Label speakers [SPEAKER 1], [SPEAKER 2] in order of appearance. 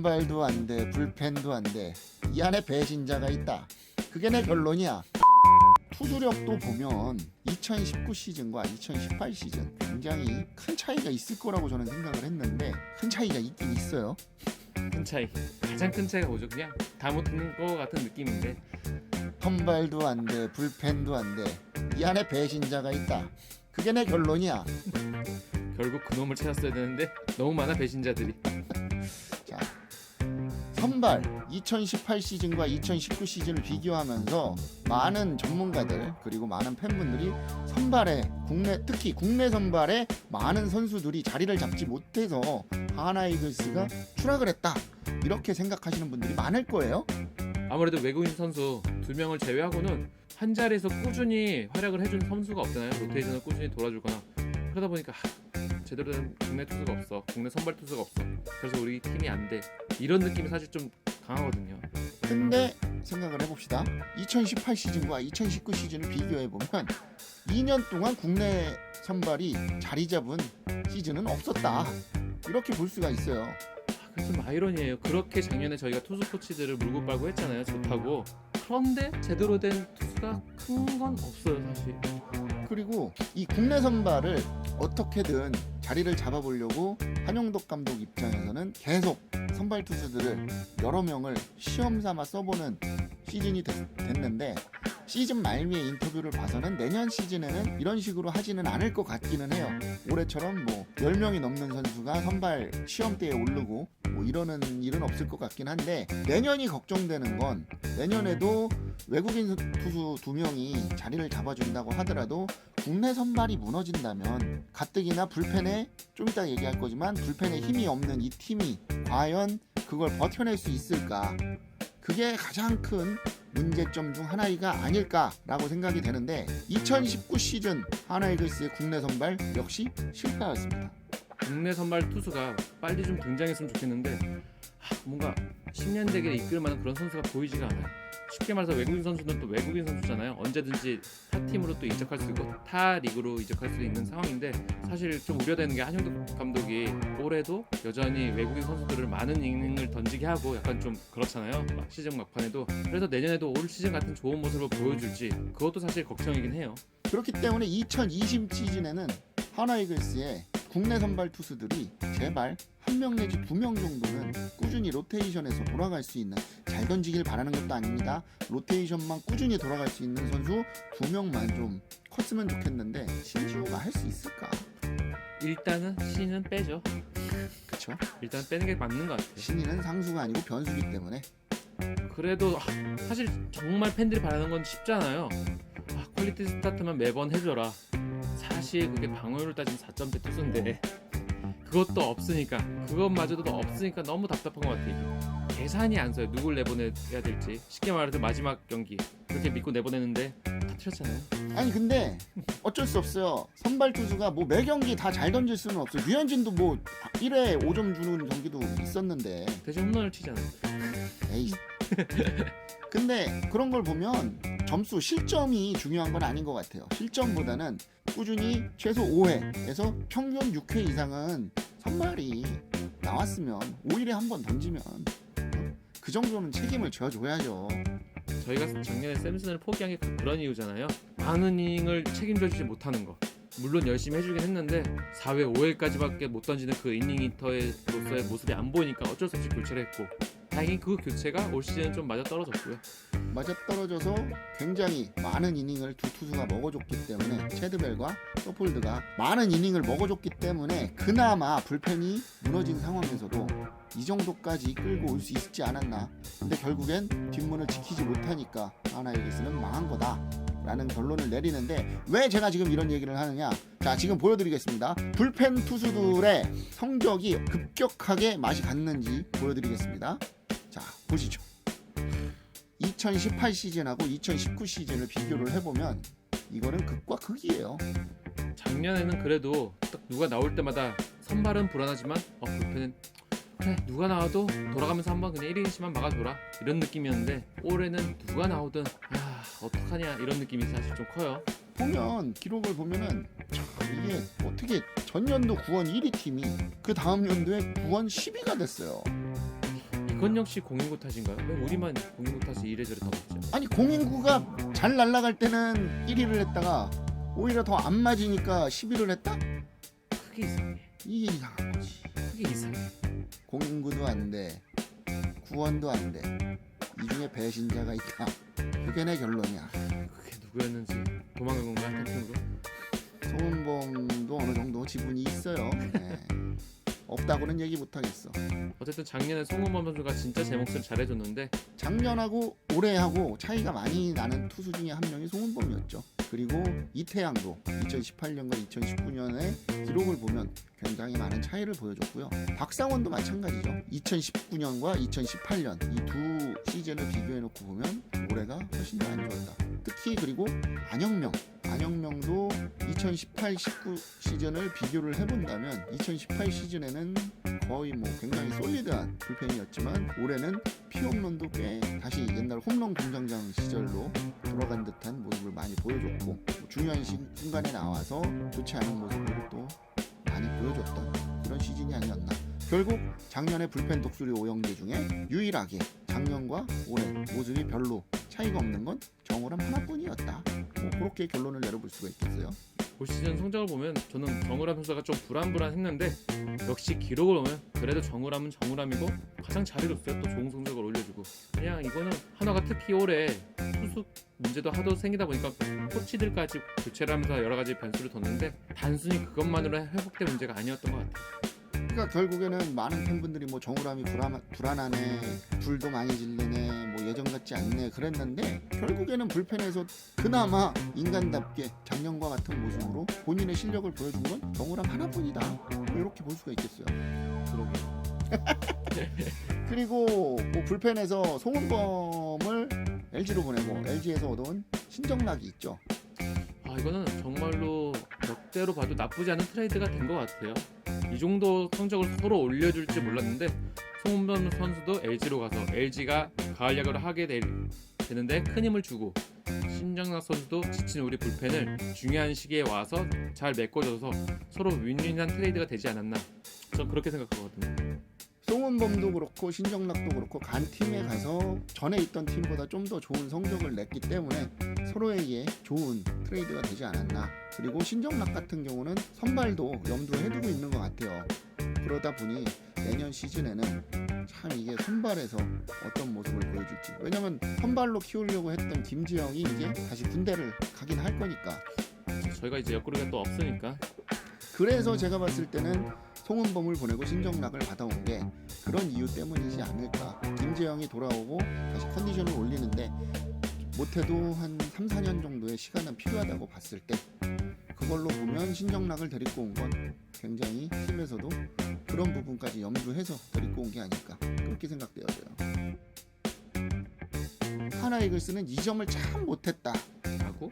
[SPEAKER 1] 선발도 안 돼, 불펜도 안 돼. 이 안에 배신자가 있다. 그게 내 결론이야. 투수력도 보면 2019 시즌과 2018 시즌 굉장히 큰 차이가 있을 거라고 저는 생각을 했는데 큰 차이가 있긴 있어요.
[SPEAKER 2] 큰 차이, 가장 큰 차이가 뭐죠? 그냥 다 못하는 거 같은 느낌인데
[SPEAKER 1] 선발도 안 돼, 불펜도 안 돼. 이 안에 배신자가 있다. 그게 내 결론이야.
[SPEAKER 2] 결국 그놈을 찾았어야 되는데 너무 많아 배신자들이.
[SPEAKER 1] 자, 선발 2018 시즌과 2019 시즌을 비교하면서 많은 전문가들 그리고 많은 팬분들이 선발에 특히 국내 선발에 많은 선수들이 자리를 잡지 못해서 하나이글스가 추락을 했다 이렇게 생각하시는 분들이 많을 거예요.
[SPEAKER 2] 아무래도 외국인 선수 2명을 제외하고는 한 자리에서 꾸준히 활약을 해주는 선수가 없잖아요. 로테이션을 꾸준히 돌아주거나 그러다 보니까 제대로 된 국내 투수가 없어, 국내 선발 투수가 없어, 그래서 우리 팀이 안 돼, 이런 느낌이 사실 좀 강하거든요.
[SPEAKER 1] 근데 생각을 해봅시다. 2018 시즌과 2019 시즌을 비교해보면 2년 동안 국내 선발이 자리 잡은 시즌은 없었다 이렇게 볼 수가 있어요.
[SPEAKER 2] 그래서 좀 아이러니해요. 그렇게 작년에 저희가 투수 코치들을 물고 빨고 했잖아요, 좋다고. 그런데 제대로 된 투수가 큰 건 없어요, 사실.
[SPEAKER 1] 그리고 이 국내 선발을 어떻게든 자리를 잡아보려고 한용덕 감독 입장에서는 계속 선발 투수들을 여러 명을 시험 삼아 써보는 시즌이 됐는데 시즌 말미의 인터뷰를 봐서는 내년 시즌에는 이런 식으로 하지는 않을 것 같기는 해요. 올해처럼 뭐 10명이 넘는 선수가 선발 시험대에 오르고 뭐 이러는 일은 없을 것 같긴 한데 내년이 걱정되는 건 내년에도 외국인 투수 2명이 자리를 잡아준다고 하더라도 국내 선발이 무너진다면 가뜩이나 불펜에 좀 이따 얘기할 거지만 불펜에 힘이 없는 이 팀이 과연 그걸 버텨낼 수 있을까? 그게 가장 큰 문제점 중 하나이가 아닐까라고 생각이 되는데 2019 시즌 하나이글스의 국내 선발 역시 실패였습니다.
[SPEAKER 2] 국내 선발 투수가 빨리 좀 등장했으면 좋겠는데 뭔가 10년대기를 이끌 만한 그런 선수가 보이지가 않아요. 쉽게 말해서 외국인 선수는 또 외국인 선수잖아요. 언제든지 타 팀으로 또 이적할 수 있고 타 리그로 이적할 수 있는 상황인데 사실 좀 우려되는 게 한용덕 감독이 올해도 여전히 외국인 선수들을 많은 이닝을 던지게 하고 약간 좀 그렇잖아요. 시즌 막판에도. 그래서 내년에도 올 시즌 같은 좋은 모습을 보여줄지 그것도 사실 걱정이긴 해요.
[SPEAKER 1] 그렇기 때문에 2020 시즌에는 하나이글스의 국내 선발 투수들이 제발 1명 내지 2명 정도는 꾸준히 로테이션에서 돌아갈 수 있는, 잘 던지길 바라는 것도 아닙니다. 로테이션만 꾸준히 돌아갈 수 있는 선수 2명만 좀 컸으면 좋겠는데 신지호가 할 수 있을까?
[SPEAKER 2] 일단은 신은 빼죠.
[SPEAKER 1] 그쵸?
[SPEAKER 2] 일단 빼는 게 맞는 것 같아요.
[SPEAKER 1] 신인은 상수가 아니고 변수기 때문에.
[SPEAKER 2] 그래도 사실 정말 팬들이 바라는 건 쉽잖아요. 퀄리티 스타트만 매번 해줘라. 사실 그게 방어율을 따지면 4점대 투수인데 그것도 없으니까, 그것마저도 없으니까 너무 답답한 것 같아요. 계산이 안 서요. 누굴 내보내야 될지. 쉽게 말해서 마지막 경기 그렇게 믿고 내보내는데 터뜨렸잖아요.
[SPEAKER 1] 아니 근데 어쩔 수 없어요. 선발 투수가 뭐 매 경기 다 잘 던질 수는 없어요. 류현진도 뭐 1회 5점 주는 경기도 있었는데
[SPEAKER 2] 대신 홈런을 치잖아요.
[SPEAKER 1] 에이. 근데 그런 걸 보면 점수 실점이 중요한 건 아닌 것 같아요. 실점보다는 꾸준히 최소 5회에서 평균 6회 이상은 선발이 나왔으면 5일에 한 번 던지면 그 정도는 책임을 져줘야죠.
[SPEAKER 2] 저희가 작년에 샘슨을 포기한 게 그런 이유잖아요. 많은 이닝을 책임져주지 못하는 거. 물론 열심히 해주긴 했는데 4회 5회까지밖에 못 던지는 그 이닝 히터로서의 모습이 안 보이니까 어쩔 수 없이 교체를 했고, 다행히 그 교체가 올 시즌은 좀 맞아 떨어졌고요.
[SPEAKER 1] 맞아떨어져서 굉장히 많은 이닝을 두 투수가 먹어줬기 때문에, 체드벨과 서폴드가 많은 이닝을 먹어줬기 때문에 그나마 불펜이 무너진 상황에서도 이 정도까지 끌고 올 수 있지 않았나. 근데 결국엔 뒷문을 지키지 못하니까 하나이글스는 망한 거다 라는 결론을 내리는데, 왜 제가 지금 이런 얘기를 하느냐. 자, 지금 보여드리겠습니다. 불펜 투수들의 성적이 급격하게 맛이 갔는지 보여드리겠습니다. 자, 보시죠. 2018 시즌하고 2019 시즌을 비교를 해보면 이거는 극과 극이에요.
[SPEAKER 2] 작년에는 그래도 딱 누가 나올 때마다 선발은 불안하지만 불펜은 그래 누가 나와도 돌아가면서 한번 그냥 1이닝씩만 막아줘라 이런 느낌이었는데, 올해는 누가 나오든 어떡하냐 이런 느낌이 사실 좀 커요.
[SPEAKER 1] 보면 기록을 보면은 참 이게 어떻게 전년도 9원 1위 팀이 그 다음 연도에 9원 10위가 됐어요.
[SPEAKER 2] 이건 역시 공인구 탓인가요? 왜 우리만 공인구 탓이 이래저래 다 없죠?
[SPEAKER 1] 아니 공인구가 잘 날아갈 때는 1위를 했다가 오히려 더 안 맞으니까 10위를 했다?
[SPEAKER 2] 크게 이상해.
[SPEAKER 1] 이게 이상한 거지.
[SPEAKER 2] 크게 이상해.
[SPEAKER 1] 공인구도 안 돼, 구원도 안 돼. 이 중에 배신자가 있다. 그게 내 결론이야.
[SPEAKER 2] 그게 누구였는지 도망간 건가 한 팀으로?
[SPEAKER 1] 송은범도 어느 정도 지분이 있어요. 네. 없다고는 얘기 못하겠어.
[SPEAKER 2] 어쨌든 작년에 송은범 선수가 진짜 제 몫을 잘해줬는데
[SPEAKER 1] 작년하고 올해하고 차이가 많이 나는 투수 중에 한 명이 송은범이었죠. 그리고 이태양도 2018년과 2019년의 기록을 보면 굉장히 많은 차이를 보여줬고요. 박상원도 마찬가지죠. 2019년과 2018년 이 두 시즌을 비교해놓고 보면 올해가 훨씬 더 안 좋았다. 특히 그리고 안영명도 2018-19 시즌을 비교를 해본다면 2018 시즌에는 거의 뭐 굉장히 솔리드한 불펜이었지만 올해는 피홈런도 꽤 다시 옛날 홈런 공장장 시절로 돌아간 듯한 모습을 많이 보여줬고 중요한 순간에 나와서 좋지 않은 모습을 또 많이 보여줬던 그런 시즌이 아니었나. 결국 작년에 불펜 독수리 오영재 중에 유일하게 작년과 올해 모습이 별로 차이가 없는 건 정우람 하나뿐이었다. 뭐 그렇게 결론을 내려볼 수가 있겠어요.
[SPEAKER 2] 올 시즌 성적을 보면 저는 정우람 선수가 좀 불안불안했는데 역시 기록을 보면 그래도 정우람은 정우람이고 가장 잘해줬어요. 또 좋은 성적을 올려주고 그냥 이거는 한화가 특히 올해 투수 문제도 하도 생기다 보니까 코치들까지 교체를 하면서 여러 가지 변수를 뒀는데 단순히 그것만으로 회복될 문제가 아니었던 것 같아요.
[SPEAKER 1] 그러니까 결국에는 많은 팬분들이 뭐 정우람이 불안하네, 불도 많이 질리네, 뭐 예전 같지 않네 그랬는데 결국에는 불펜에서 그나마 인간답게 작년과 같은 모습으로 본인의 실력을 보여준 건 정우람 하나뿐이다. 뭐 이렇게 볼 수가 있겠어요.
[SPEAKER 2] 그러게요.
[SPEAKER 1] 그리고 뭐 불펜에서 송은범을 LG로 보내고 LG에서 얻어온 신정락이 있죠.
[SPEAKER 2] 아 이거는 정말로 역대로 봐도 나쁘지 않은 트레이드가 된 것 같아요. 이 정도 성적을 서로 올려줄 줄 몰랐는데 송은범 선수도 LG로 가서 LG가 가을 야구를 하게 되는데 큰 힘을 주고 신정락 선수도 지친 우리 불펜을 중요한 시기에 와서 잘 메꿔줘서 서로 윈윈한 트레이드가 되지 않았나. 전 그렇게 생각하거든요.
[SPEAKER 1] 송은범도 그렇고 신정락도 그렇고 간 팀에 가서 전에 있던 팀보다 좀 더 좋은 성적을 냈기 때문에 서로에게 좋은 트레이드가 되지 않았나. 그리고 신정락 같은 경우는 선발도 염두에 두고 있는 것 같아요. 그러다 보니 내년 시즌에는 참 이게 선발에서 어떤 모습을 보여줄지. 왜냐면 선발로 키우려고 했던 김지영이 이제 다시 군대를 가긴 할 거니까.
[SPEAKER 2] 저희가 이제 옆구리가 또 없으니까.
[SPEAKER 1] 그래서 제가 봤을 때는 송은범을 보내고 신정락을 받아온 게 그런 이유 때문이지 않을까. 김재영이 돌아오고 다시 컨디션을 올리는데 못해도 한 3, 4년 정도의 시간은 필요하다고 봤을 때 그걸로 보면 신정락을 데리고 온 건 굉장히 팀에서도 그런 부분까지 염두해서 데리고 온 게 아닐까 그렇게 생각되어져요. 하나이글스는 이 점을 참 못했다
[SPEAKER 2] 하고